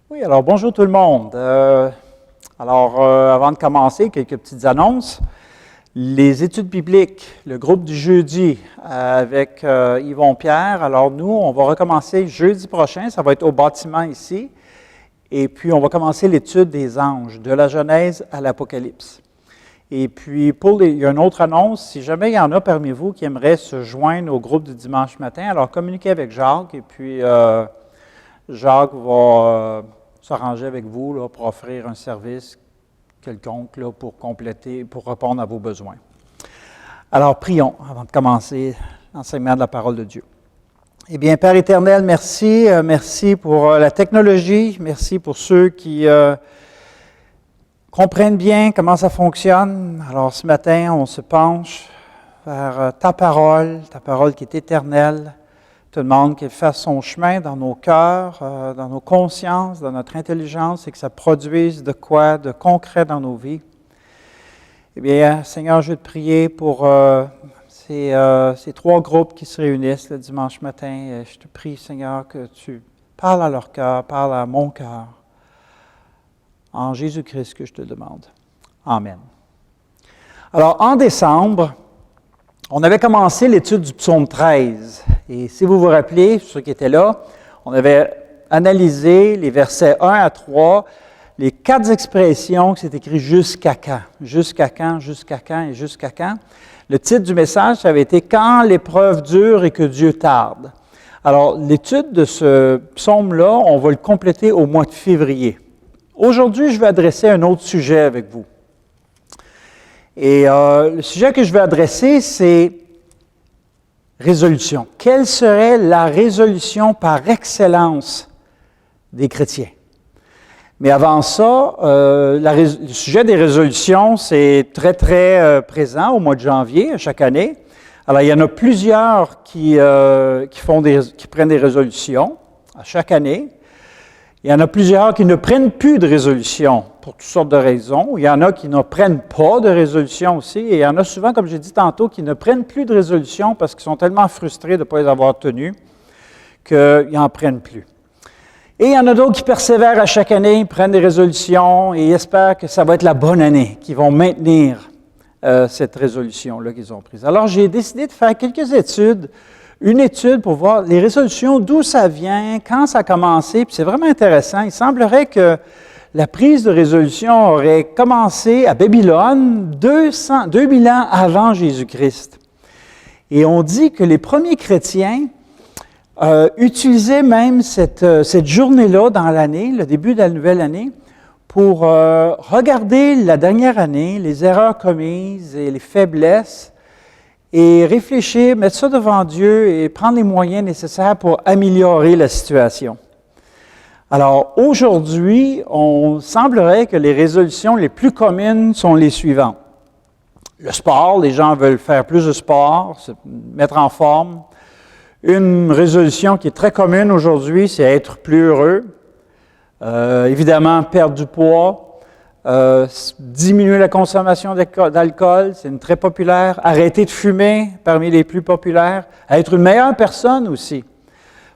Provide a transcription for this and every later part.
Oui, alors bonjour tout le monde. Avant de commencer, quelques petites annonces. Les études bibliques, le groupe du jeudi avec Yvon Pierre. Alors nous, on va recommencer jeudi prochain, ça va être au bâtiment ici. Et puis on va commencer l'étude des anges, de la Genèse à l'Apocalypse. Et puis, il y a une autre annonce, si jamais il y en a parmi vous qui aimeraient se joindre au groupe du dimanche matin, alors communiquez avec Jacques et puis Jacques va s'arranger avec vous là, pour offrir un service quelconque là, pour compléter, pour répondre à vos besoins. Alors, prions avant de commencer l'enseignement de la parole de Dieu. Eh bien, Père éternel, merci. Merci pour la technologie. Merci pour ceux qui comprennent bien comment ça fonctionne. Alors, ce matin, on se penche vers ta parole qui est éternelle. Je te demande qu'elle fasse son chemin dans nos cœurs, dans nos consciences, dans notre intelligence et que ça produise de quoi de concret dans nos vies. Eh bien, Seigneur, je veux te prier pour ces trois groupes qui se réunissent le dimanche matin. Je te prie, Seigneur, que tu parles à leur cœur, parles à mon cœur. En Jésus-Christ que je te demande. Amen. Alors, en décembre, on avait commencé l'étude du psaume 13. Et si vous vous rappelez, ceux qui étaient là, on avait analysé les versets 1 à 3, les 4 expressions qui c'est écrit « jusqu'à quand »,« jusqu'à quand »,« jusqu'à quand » et « jusqu'à quand ». Le titre du message, ça avait été « Quand l'épreuve dure et que Dieu tarde ». Alors, l'étude de ce psaume-là, on va le compléter au mois de février. Aujourd'hui, je vais adresser un autre sujet avec vous. Et le sujet que je vais adresser, c'est résolution. Quelle serait la résolution par excellence des chrétiens? Mais avant ça, le sujet des résolutions, c'est très, très présent au mois de janvier, à chaque année. Alors, il y en a plusieurs qui prennent des résolutions à chaque année. Il y en a plusieurs qui ne prennent plus de résolution pour toutes sortes de raisons. Il y en a qui ne prennent pas de résolution aussi. Et il y en a souvent, comme j'ai dit tantôt, qui ne prennent plus de résolution parce qu'ils sont tellement frustrés de ne pas les avoir tenues qu'ils n'en prennent plus. Et il y en a d'autres qui persévèrent à chaque année, prennent des résolutions et espèrent que ça va être la bonne année, qu'ils vont maintenir cette résolution-là qu'ils ont prise. Alors, j'ai décidé de faire quelques études. Une étude pour voir les résolutions, d'où ça vient, quand ça a commencé, puis c'est vraiment intéressant. Il semblerait que la prise de résolution aurait commencé à Babylone 2000 ans avant Jésus-Christ. Et on dit que les premiers chrétiens utilisaient même cette journée-là dans l'année, le début de la nouvelle année, pour regarder la dernière année, les erreurs commises et les faiblesses, et réfléchir, mettre ça devant Dieu et prendre les moyens nécessaires pour améliorer la situation. Alors, aujourd'hui, on semblerait que les résolutions les plus communes sont les suivantes. Le sport, les gens veulent faire plus de sport, se mettre en forme. Une résolution qui est très commune aujourd'hui, c'est être plus heureux. Évidemment, perdre du poids. Diminuer la consommation d'alcool, c'est une très populaire. Arrêter de fumer, parmi les plus populaires. Être une meilleure personne aussi.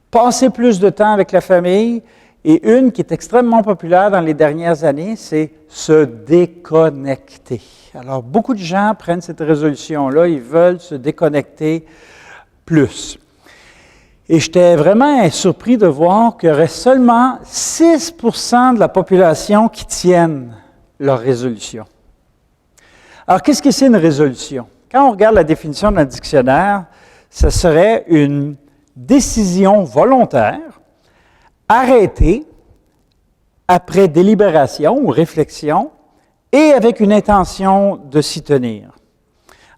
Passer plus de temps avec la famille. Et une qui est extrêmement populaire dans les dernières années, c'est se déconnecter. Alors, beaucoup de gens prennent cette résolution-là, ils veulent se déconnecter plus. Et j'étais vraiment surpris de voir qu'il y aurait seulement 6% de la population qui tiennent leur résolution. Alors, qu'est-ce que c'est une résolution? Quand on regarde la définition dans le dictionnaire, ce serait une décision volontaire, arrêtée après délibération ou réflexion et avec une intention de s'y tenir.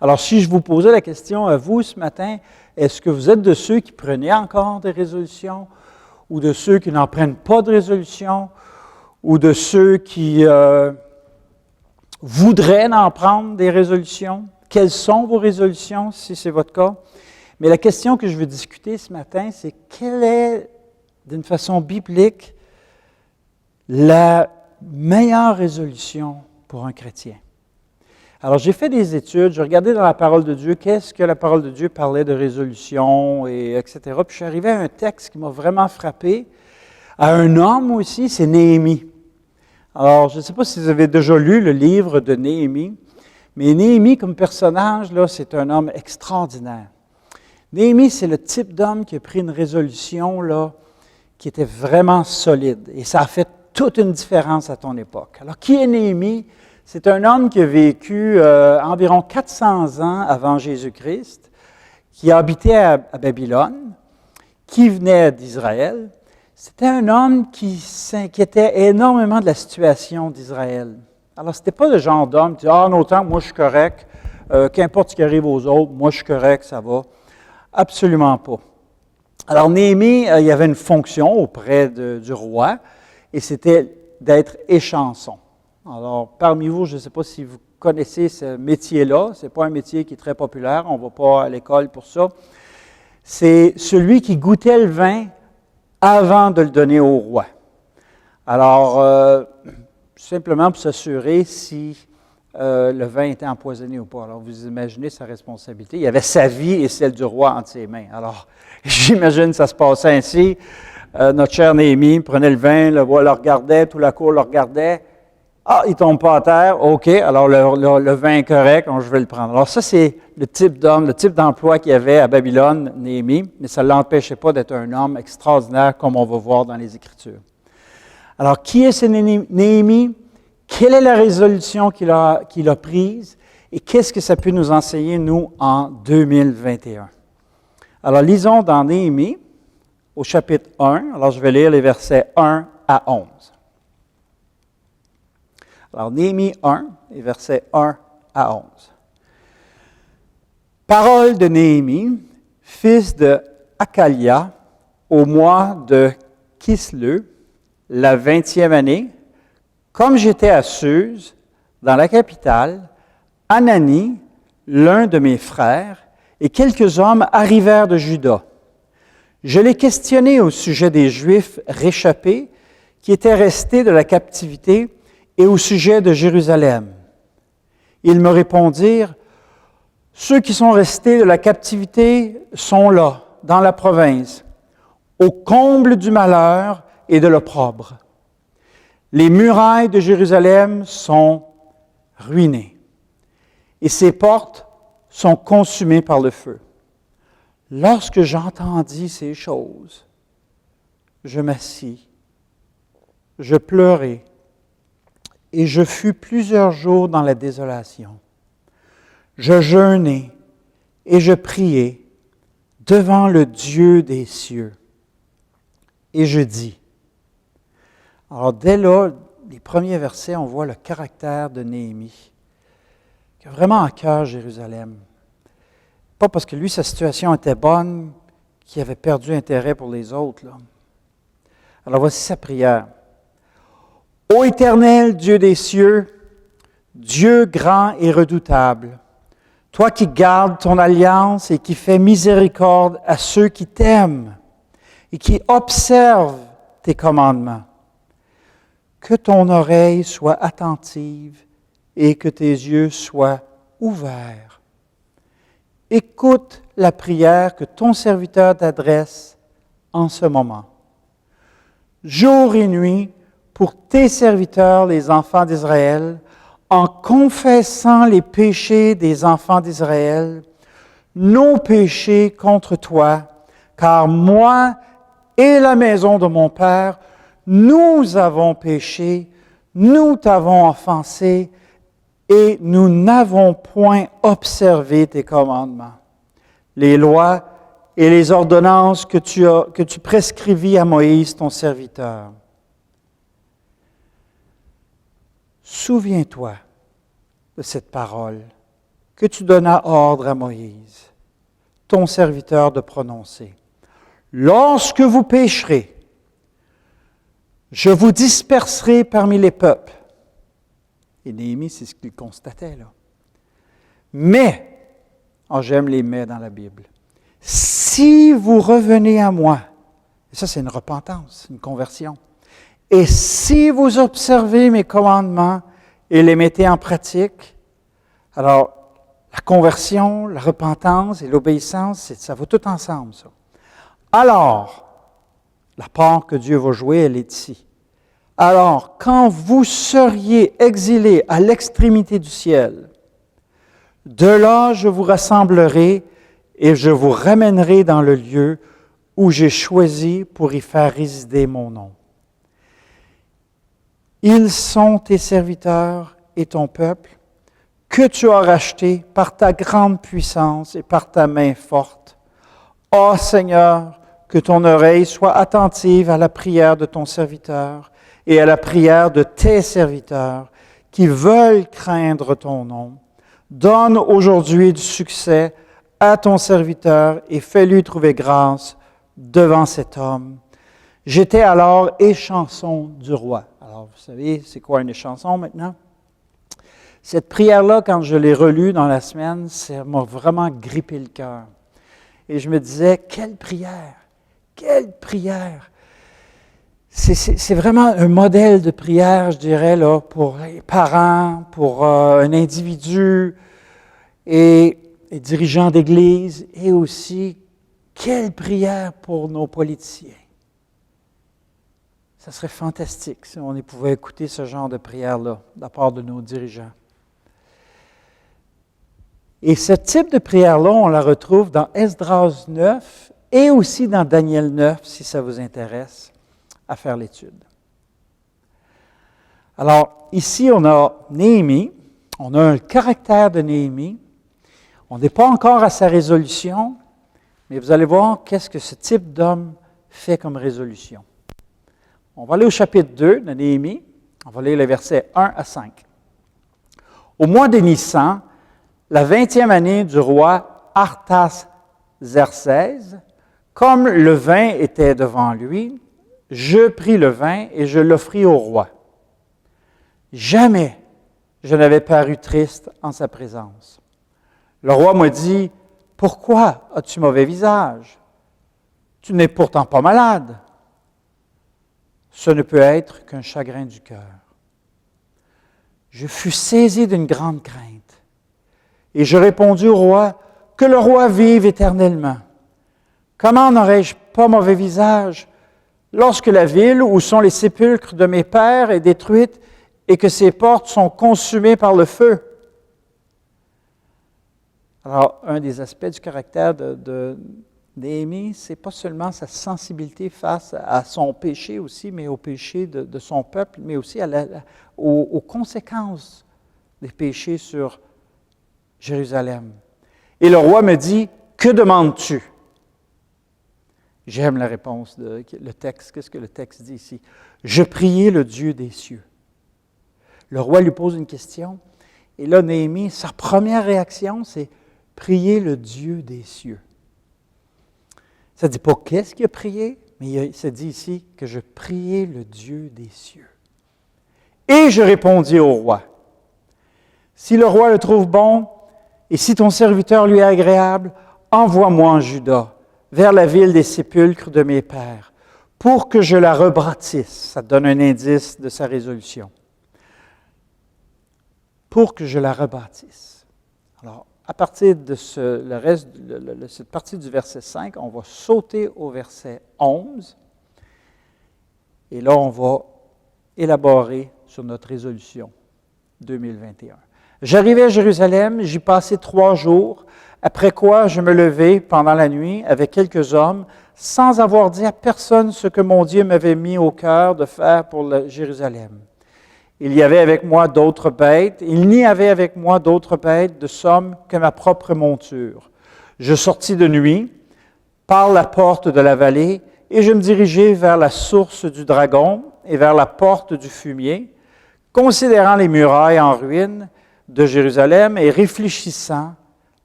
Alors, si je vous posais la question à vous ce matin, est-ce que vous êtes de ceux qui prenaient encore des résolutions ou de ceux qui n'en prennent pas de résolution ou de ceux qui voudraient en prendre des résolutions? Quelles sont vos résolutions, si c'est votre cas? Mais la question que je veux discuter ce matin, c'est quelle est, d'une façon biblique, la meilleure résolution pour un chrétien? Alors, j'ai fait des études, j'ai regardé dans la parole de Dieu, qu'est-ce que la parole de Dieu parlait de résolution, et etc. Puis je suis arrivé à un texte qui m'a vraiment frappé. À un homme aussi, c'est Néhémie. Alors, je ne sais pas si vous avez déjà lu le livre de Néhémie, mais Néhémie, comme personnage, là, c'est un homme extraordinaire. Néhémie, c'est le type d'homme qui a pris une résolution là, qui était vraiment solide. Et ça a fait toute une différence à ton époque. Alors, qui est Néhémie? C'est un homme qui a vécu environ 400 ans avant Jésus-Christ, qui habitait à Babylone, qui venait d'Israël. C'était un homme qui s'inquiétait énormément de la situation d'Israël. Alors, ce n'était pas le genre d'homme qui dit « Ah, non, tant, moi je suis correct, qu'importe ce qui arrive aux autres, moi je suis correct, ça va. » Absolument pas. Alors, Néhémie, il y avait une fonction auprès du roi, et c'était d'être échanson. Alors, parmi vous, je ne sais pas si vous connaissez ce métier-là, ce n'est pas un métier qui est très populaire, on ne va pas à l'école pour ça. C'est celui qui goûtait le vin avant de le donner au roi. Alors, simplement pour s'assurer si le vin était empoisonné ou pas. Alors, vous imaginez sa responsabilité. Il avait sa vie et celle du roi entre ses mains. Alors, j'imagine que ça se passait ainsi. Notre cher Néhémie prenait le vin, le roi le regardait, toute la cour le regardait. Ah, il ne tombe pas à terre. OK, alors le vin est correct, donc je vais le prendre. Alors ça, c'est le type d'homme, le type d'emploi qu'il y avait à Babylone, Néhémie, mais ça ne l'empêchait pas d'être un homme extraordinaire, comme on va voir dans les Écritures. Alors, qui est ce Néhémie? Quelle est la résolution qu'il a prise? Et qu'est-ce que ça peut nous enseigner, nous, en 2021? Alors, lisons dans Néhémie, au chapitre 1. Alors, je vais lire les versets 1 à 11. Alors, Néhémie 1, les versets 1 à 11. Parole de Néhémie, fils de Hakalia, au mois de Kisleu, la 20e année, comme j'étais à Suse, dans la capitale, Anani, l'un de mes frères, et quelques hommes arrivèrent de Juda. Je les questionnai au sujet des Juifs réchappés qui étaient restés de la captivité et au sujet de Jérusalem. Ils me répondirent, « Ceux qui sont restés de la captivité sont là, dans la province, au comble du malheur et de l'opprobre. Les murailles de Jérusalem sont ruinées et ses portes sont consumées par le feu. Lorsque j'entendis ces choses, je m'assis, je pleurai, et je fus plusieurs jours dans la désolation. Je jeûnai et je priai devant le Dieu des cieux. Et je dis, alors dès là, les premiers versets, on voit le caractère de Néhémie, qui a vraiment à cœur Jérusalem. Pas parce que lui, sa situation était bonne, qu'il avait perdu intérêt pour les autres, là. Alors voici sa prière. Ô Éternel, Dieu des cieux, Dieu grand et redoutable, toi qui gardes ton alliance et qui fais miséricorde à ceux qui t'aiment et qui observent tes commandements, que ton oreille soit attentive et que tes yeux soient ouverts. Écoute la prière que ton serviteur t'adresse en ce moment. Jour et nuit, pour tes serviteurs, les enfants d'Israël, en confessant les péchés des enfants d'Israël, nos péchés contre toi, car moi et la maison de mon Père, nous avons péché, nous t'avons offensé, et nous n'avons point observé tes commandements, les lois et les ordonnances que tu prescrivis à Moïse, ton serviteur. Souviens-toi de cette parole que tu donnas ordre à Moïse, ton serviteur, de prononcer. Lorsque vous pécherez, je vous disperserai parmi les peuples. Et Néhémie, c'est ce qu'il constatait là. Mais, j'aime les mais dans la Bible, si vous revenez à moi, et ça c'est une repentance, une conversion, et si vous observez mes commandements et les mettez en pratique, alors la conversion, la repentance et l'obéissance, ça va tout ensemble, ça. Alors, La part que Dieu va jouer, elle est ici. Alors, quand vous seriez exilés à l'extrémité du ciel, de là je vous rassemblerai et je vous ramènerai dans le lieu où j'ai choisi pour y faire résider mon nom. Ils sont tes serviteurs et ton peuple, que tu as racheté par ta grande puissance et par ta main forte. Ô Seigneur, que ton oreille soit attentive à la prière de ton serviteur et à la prière de tes serviteurs qui veulent craindre ton nom. Donne aujourd'hui du succès à ton serviteur et fais-lui trouver grâce devant cet homme. J'étais alors échanson du roi. Alors, vous savez, c'est quoi une échanson maintenant? Cette prière-là, quand je l'ai relue dans la semaine, ça m'a vraiment grippé le cœur. Et je me disais, quelle prière! Quelle prière! C'est vraiment un modèle de prière, je dirais, là, pour les parents, pour un individu et dirigeants d'Église, et aussi, quelle prière pour nos politiciens! Ça serait fantastique si on pouvait écouter ce genre de prière-là de la part de nos dirigeants. Et ce type de prière-là, on la retrouve dans Esdras 9 et aussi dans Daniel 9, si ça vous intéresse, à faire l'étude. Alors, ici, on a Néhémie, on a un caractère de Néhémie. On n'est pas encore à sa résolution, mais vous allez voir qu'est-ce que ce type d'homme fait comme résolution. On va aller au chapitre 2 de Néhémie. On va lire les versets 1 à 5. Au mois de Nissan, la 20e année du roi Artaxerxès, comme le vin était devant lui, je pris le vin et je l'offris au roi. Jamais je n'avais paru triste en sa présence. Le roi m'a dit, « Pourquoi as-tu mauvais visage? Tu n'es pourtant pas malade. » Ce ne peut être qu'un chagrin du cœur. Je fus saisi d'une grande crainte. Et je répondis au roi, « Que le roi vive éternellement. Comment n'aurais-je pas mauvais visage lorsque la ville où sont les sépulcres de mes pères est détruite et que ses portes sont consumées par le feu? » Alors, un des aspects du caractère de Néhémie, ce n'est pas seulement sa sensibilité face à son péché aussi, mais au péché de son peuple, mais aussi aux conséquences des péchés sur Jérusalem. Et le roi me dit, « Que demandes-tu? » J'aime la réponse, le texte. Qu'est-ce que le texte dit ici? « Je priais le Dieu des cieux. » Le roi lui pose une question, et là, Néhémie, sa première réaction, c'est « Prier le Dieu des cieux. » Ça ne dit pas qu'est-ce qu'il a prié, mais il se dit ici que je priais le Dieu des cieux. Et je répondis au roi, « Si le roi le trouve bon, et si ton serviteur lui est agréable, envoie-moi en Juda, vers la ville des sépulcres de mes pères, pour que je la rebâtisse. » Ça te donne un indice de sa résolution. Pour que je la rebâtisse. Alors, à partir de cette partie du verset 5, on va sauter au verset 11. Et là, on va élaborer sur notre résolution 2021. J'arrivai à Jérusalem, j'y passai 3 jours, après quoi je me levai pendant la nuit avec quelques hommes, sans avoir dit à personne ce que mon Dieu m'avait mis au cœur de faire pour Jérusalem. Il y avait avec moi d'autres bêtes, il n'y avait avec moi d'autres bêtes de somme que ma propre monture. Je sortis de nuit par la porte de la vallée et je me dirigeai vers la source du dragon et vers la porte du fumier, considérant les murailles en ruine de Jérusalem et réfléchissant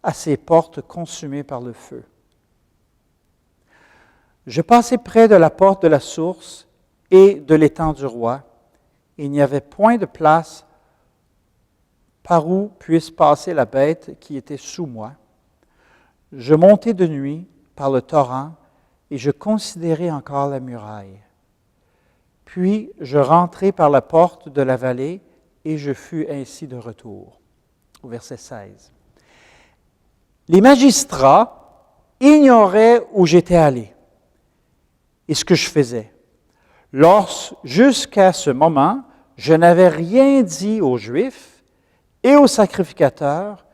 à ces portes consumées par le feu. Je passai près de la porte de la source et de l'étang du roi. Il n'y avait point de place par où puisse passer la bête qui était sous moi. Je montai de nuit par le torrent et je considérai encore la muraille. Puis je rentrai par la porte de la vallée et je fus ainsi de retour. Au verset 16. Les magistrats ignoraient où j'étais allé. et ce que je faisais. Jusqu'à ce moment, je n'avais rien dit aux Juifs et aux sacrificateurs,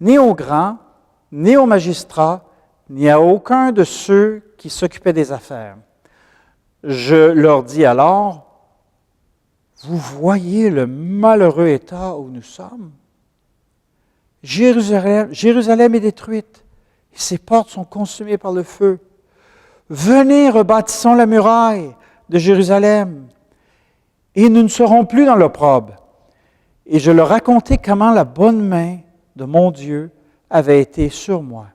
ni aux grands, ni aux magistrats, ni à aucun de ceux qui s'occupaient des affaires. Je leur dis alors, vous voyez le malheureux état où nous sommes? Jérusalem est détruite, et ses portes sont consumées par le feu. Venez, rebâtissons la muraille de Jérusalem, et nous ne serons plus dans l'opprobre. Et je leur racontai comment la bonne main de mon Dieu avait été sur moi,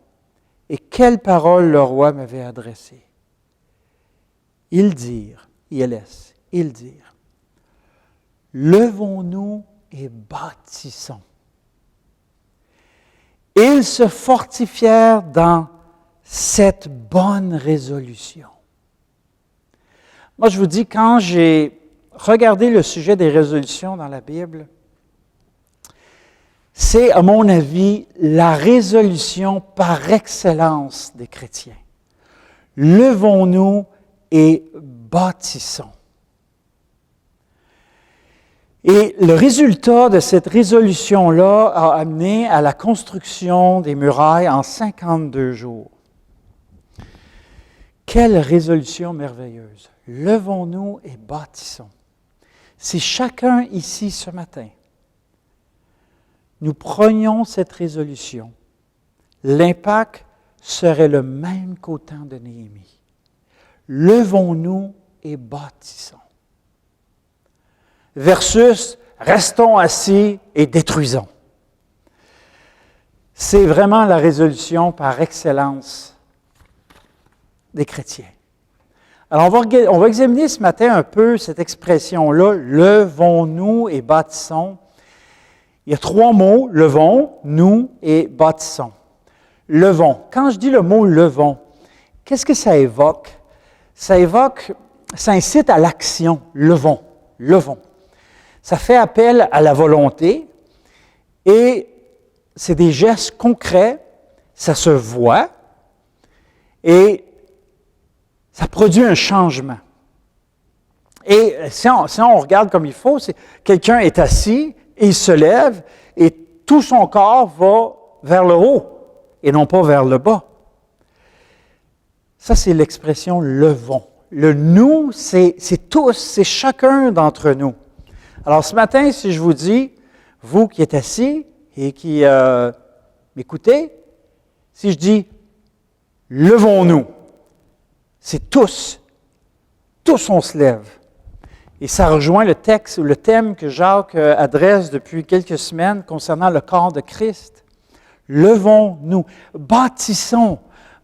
et quelles paroles le roi m'avait adressées. Ils dirent, levons-nous et bâtissons. Ils se fortifièrent dans cette bonne résolution. Moi, je vous dis, quand j'ai regardé le sujet des résolutions dans la Bible, c'est, à mon avis, la résolution par excellence des chrétiens. Levons-nous et bâtissons. Et le résultat de cette résolution-là a amené à la construction des murailles en 52 jours. Quelle résolution merveilleuse! Levons-nous et bâtissons. Si chacun ici ce matin, nous prenions cette résolution, l'impact serait le même qu'au temps de Néhémie. Levons-nous et bâtissons. Versus, restons assis et détruisons. C'est vraiment la résolution par excellence des chrétiens. Alors, on va examiner ce matin un peu cette expression-là, levons-nous et bâtissons. Il y a 3 mots, levons, nous et bâtissons. Levons. Quand je dis le mot levons, qu'est-ce que ça évoque? Ça incite à l'action. Levons, levons. Ça fait appel à la volonté et c'est des gestes concrets, ça se voit et ça produit un changement. Et si on regarde comme il faut, c'est quelqu'un est assis et il se lève et tout son corps va vers le haut et non pas vers le bas. Ça, c'est l'expression « levons ». Le « nous », c'est tous, c'est chacun d'entre nous. Alors, ce matin, si je vous dis, vous qui êtes assis et qui m'écoutez, si je dis « levons-nous », c'est tous on se lève. Et ça rejoint le texte ou le thème que Jacques adresse depuis quelques semaines concernant le corps de Christ. Levons-nous, bâtissons.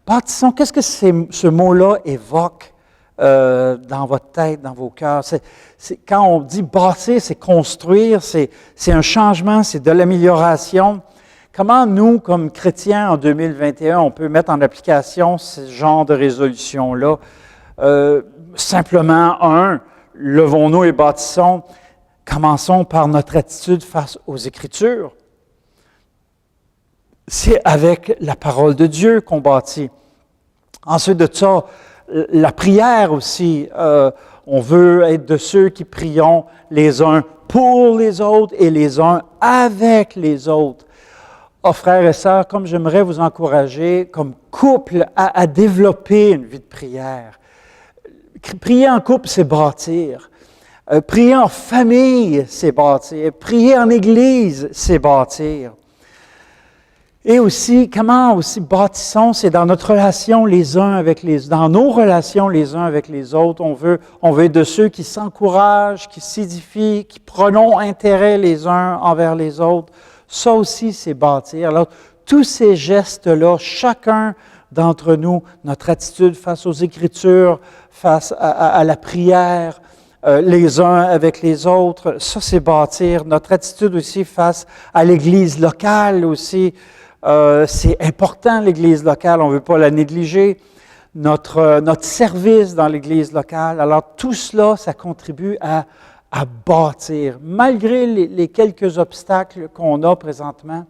Bâtissons, qu'est-ce que ce mot-là évoque dans votre tête, dans vos cœurs? Quand on dit bâtir, c'est construire, c'est un changement, c'est de l'amélioration. Comment nous, comme chrétiens en 2021, on peut mettre en application ce genre de résolution-là? Simplement, levons-nous et bâtissons. Commençons par notre attitude face aux Écritures. C'est avec la parole de Dieu qu'on bâtit. Ensuite de ça, la prière aussi. On veut être de ceux qui prions les uns pour les autres et les uns avec les autres. Oh, frères et sœurs, comme j'aimerais vous encourager, comme couple, à développer une vie de prière. Prier en couple, c'est bâtir. Prier en famille, c'est bâtir. Prier en Église, c'est bâtir. Et aussi, comment aussi bâtissons, c'est dans notre relation les uns avec les autres, dans nos relations les uns avec les autres. On veut être de ceux qui s'encouragent, qui s'édifient, qui prenons intérêt les uns envers les autres. Ça aussi, c'est bâtir. Alors, tous ces gestes-là, chacun d'entre nous, notre attitude face aux Écritures, face à la prière, les uns avec les autres, ça, c'est bâtir. Notre attitude aussi face à l'Église locale aussi. C'est important, l'Église locale, on ne veut pas la négliger. Notre service dans l'Église locale. Alors, tout cela, ça contribue à bâtir. Malgré les quelques obstacles qu'on a présentement,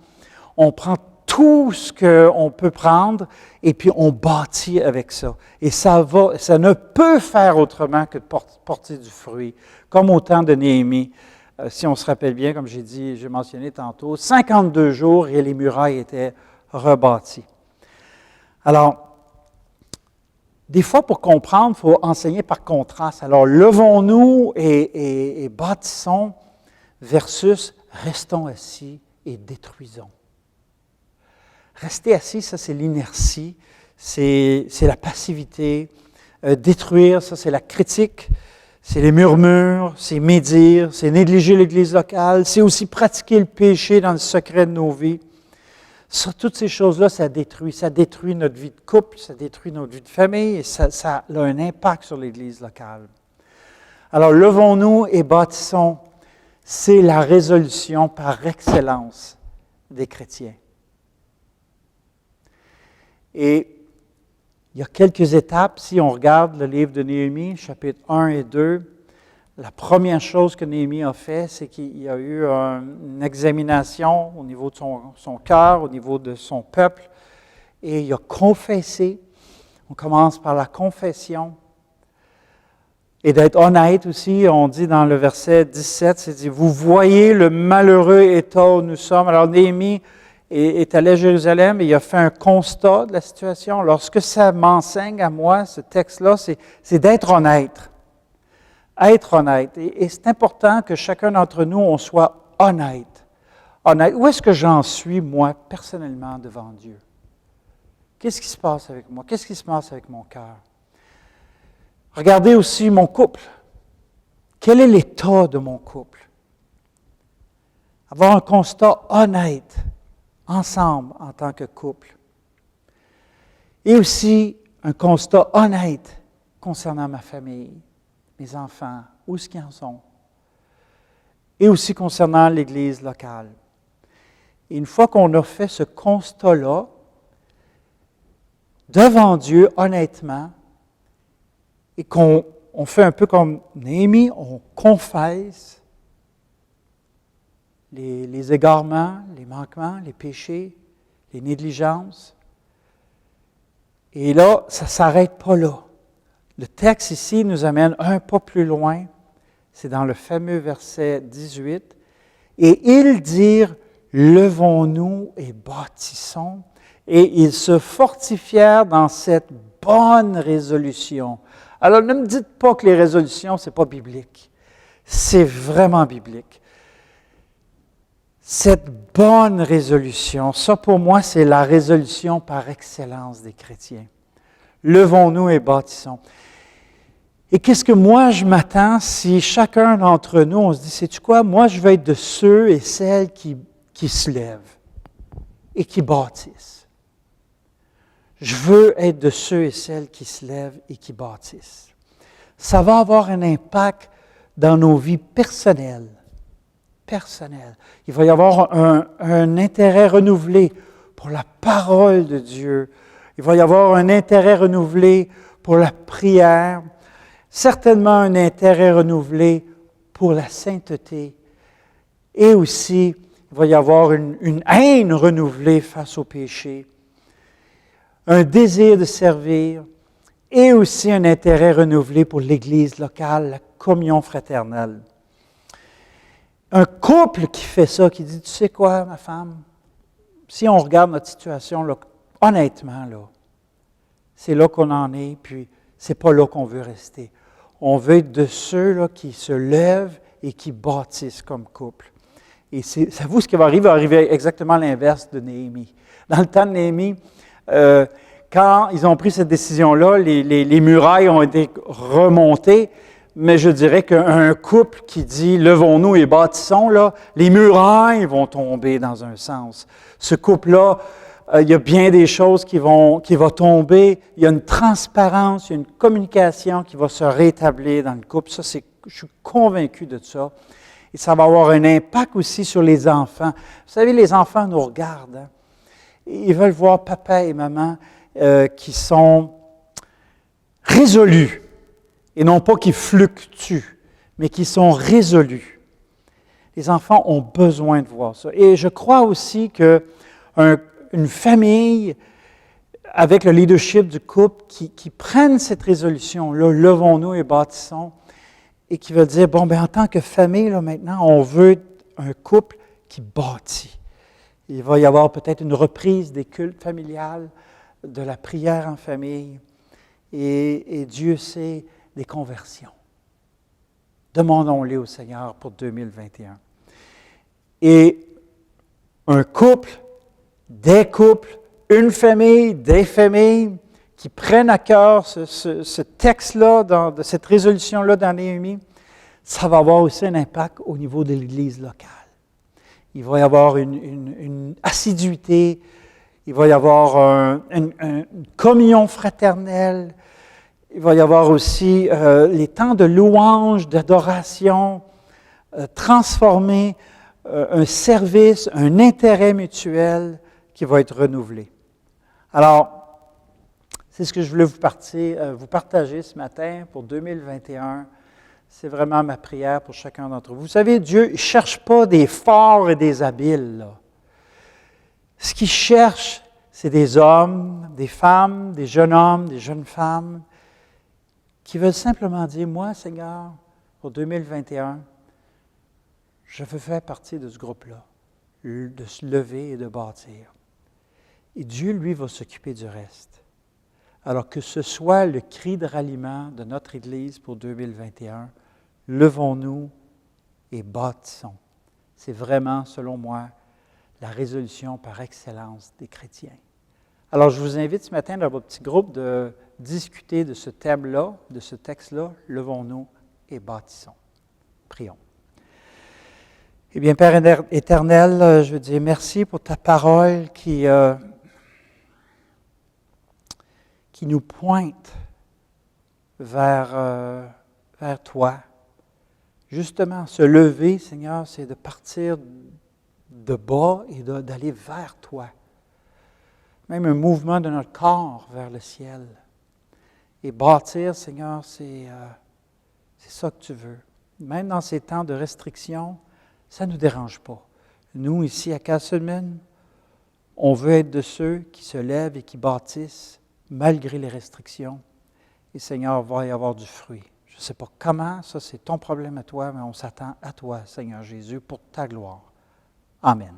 on prend tout ce qu'on peut prendre et puis on bâtit avec ça. Et ça ne peut faire autrement que de porter du fruit, comme au temps de Néhémie. Si on se rappelle bien, comme j'ai mentionné tantôt, 52 jours et les murailles étaient rebâties. Alors, des fois, pour comprendre, il faut enseigner par contraste. Alors, levons-nous et bâtissons versus restons assis et détruisons. Rester assis, ça c'est l'inertie, c'est la passivité. Détruire, ça c'est la critique, c'est les murmures, c'est médire, c'est négliger l'Église locale, c'est aussi pratiquer le péché dans le secret de nos vies. Ça, toutes ces choses-là, ça détruit notre vie de couple, ça détruit notre vie de famille et ça a un impact sur l'Église locale. Alors, levons-nous et bâtissons, c'est la résolution par excellence des chrétiens. Et il y a quelques étapes. Si on regarde le livre de Néhémie, chapitres 1 et 2, la première chose que Néhémie a fait, c'est qu'il y a eu une examination au niveau de son cœur, au niveau de son peuple, et il a confessé. On commence par la confession. Et d'être honnête aussi, on dit dans le verset 17, c'est dit, « Vous voyez le malheureux état où nous sommes. » Alors Néhémie est allé à Jérusalem et il a fait un constat de la situation. Lorsque ça m'enseigne à moi, ce texte-là, c'est d'être honnête. Être honnête. Et c'est important que chacun d'entre nous, on soit honnête. Honnête. Où est-ce que j'en suis, moi, personnellement, devant Dieu? Qu'est-ce qui se passe avec moi? Qu'est-ce qui se passe avec mon cœur? Regardez aussi mon couple. Quel est l'état de mon couple? Avoir un constat honnête, ensemble, en tant que couple. Et aussi un constat honnête concernant ma famille, mes enfants, où est-ce qu'ils en sont? Et aussi concernant l'Église locale. Et une fois qu'on a fait ce constat-là, devant Dieu, honnêtement, et qu'on fait un peu comme Néhémie, on confesse les égarements, les manquements, les péchés, les négligences. Et là, ça ne s'arrête pas là. Le texte ici nous amène un pas plus loin. C'est dans le fameux verset 18. « Et ils dirent, levons-nous et bâtissons. Et ils se fortifièrent dans cette bonne résolution. » Alors, ne me dites pas que les résolutions, ce n'est pas biblique. C'est vraiment biblique. Cette bonne résolution, ça pour moi, c'est la résolution par excellence des chrétiens. Levons-nous et bâtissons. Et qu'est-ce que moi je m'attends si chacun d'entre nous, on se dit, sais-tu quoi, moi je veux être de ceux et celles qui se lèvent et qui bâtissent. Je veux être de ceux et celles qui se lèvent et qui bâtissent. Ça va avoir un impact dans nos vies personnelles. Il va y avoir un intérêt renouvelé pour la parole de Dieu. Il va y avoir un intérêt renouvelé pour la prière. Certainement un intérêt renouvelé pour la sainteté. Et aussi, il va y avoir une haine renouvelée face au péché. Un désir de servir. Et aussi un intérêt renouvelé pour l'Église locale, la communion fraternelle. Un couple qui fait ça, qui dit, tu sais quoi, ma femme, si on regarde notre situation, là, honnêtement, là, c'est là qu'on en est, puis c'est pas là qu'on veut rester. On veut être de ceux-là qui se lèvent et qui bâtissent comme couple. Et savez-vous ce qui va arriver exactement l'inverse de Néhémie. Dans le temps de Néhémie, quand ils ont pris cette décision-là, les murailles ont été remontées, mais je dirais qu'un couple qui dit « levons-nous et bâtissons », là, les murailles vont tomber dans un sens. Ce couple-là, il y a bien des choses qui vont tomber. Il y a une transparence, il y a une communication qui va se rétablir dans le couple. Ça, je suis convaincu de ça. Et ça va avoir un impact aussi sur les enfants. Vous savez, les enfants nous regardent. Hein? Ils veulent voir papa et maman qui sont résolus. Et non pas qui fluctuent, mais qui sont résolus. Les enfants ont besoin de voir ça. Et je crois aussi qu'un une famille avec le leadership du couple qui prennent cette résolution-là, levons-nous et bâtissons, et qui veut dire, bon, bien, en tant que famille, là, maintenant, on veut un couple qui bâtit. Il va y avoir peut-être une reprise des cultes familiales, de la prière en famille, et Dieu sait, des conversions. Demandons-les au Seigneur pour 2021. Et un couple, des couples, une famille, des familles qui prennent à cœur ce texte-là, de cette résolution-là dans Néhémie, ça va avoir aussi un impact au niveau de l'Église locale. Il va y avoir une assiduité, il va y avoir une communion fraternelle, il va y avoir aussi les temps de louange, d'adoration, transformés, un service, un intérêt mutuel qui va être renouvelé. Alors, c'est ce que je voulais vous partager ce matin pour 2021. C'est vraiment ma prière pour chacun d'entre vous. Vous savez, Dieu ne cherche pas des forts et des habiles, là. Ce qu'il cherche, c'est des hommes, des femmes, des jeunes femmes, qui veulent simplement dire, moi, Seigneur, pour 2021, je veux faire partie de ce groupe-là, de se lever et de bâtir. Et Dieu, lui, va s'occuper du reste. Alors que ce soit le cri de ralliement de notre Église pour 2021, levons-nous et bâtissons. C'est vraiment, selon moi, la résolution par excellence des chrétiens. Alors, je vous invite ce matin dans votre petit groupe de discuter de ce thème-là, de ce texte-là, levons-nous et bâtissons. Prions. Eh bien, Père éternel, je veux dire merci pour ta parole qui nous pointe vers toi. Justement, se lever, Seigneur, c'est de partir de bas et d'aller vers toi. Même un mouvement de notre corps vers le ciel. Et bâtir, Seigneur, c'est ça que tu veux. Même dans ces temps de restriction, ça ne nous dérange pas. Nous, ici à Castleman, on veut être de ceux qui se lèvent et qui bâtissent malgré les restrictions. Et Seigneur, il va y avoir du fruit. Je ne sais pas comment, ça c'est ton problème à toi, mais on s'attend à toi, Seigneur Jésus, pour ta gloire. Amen.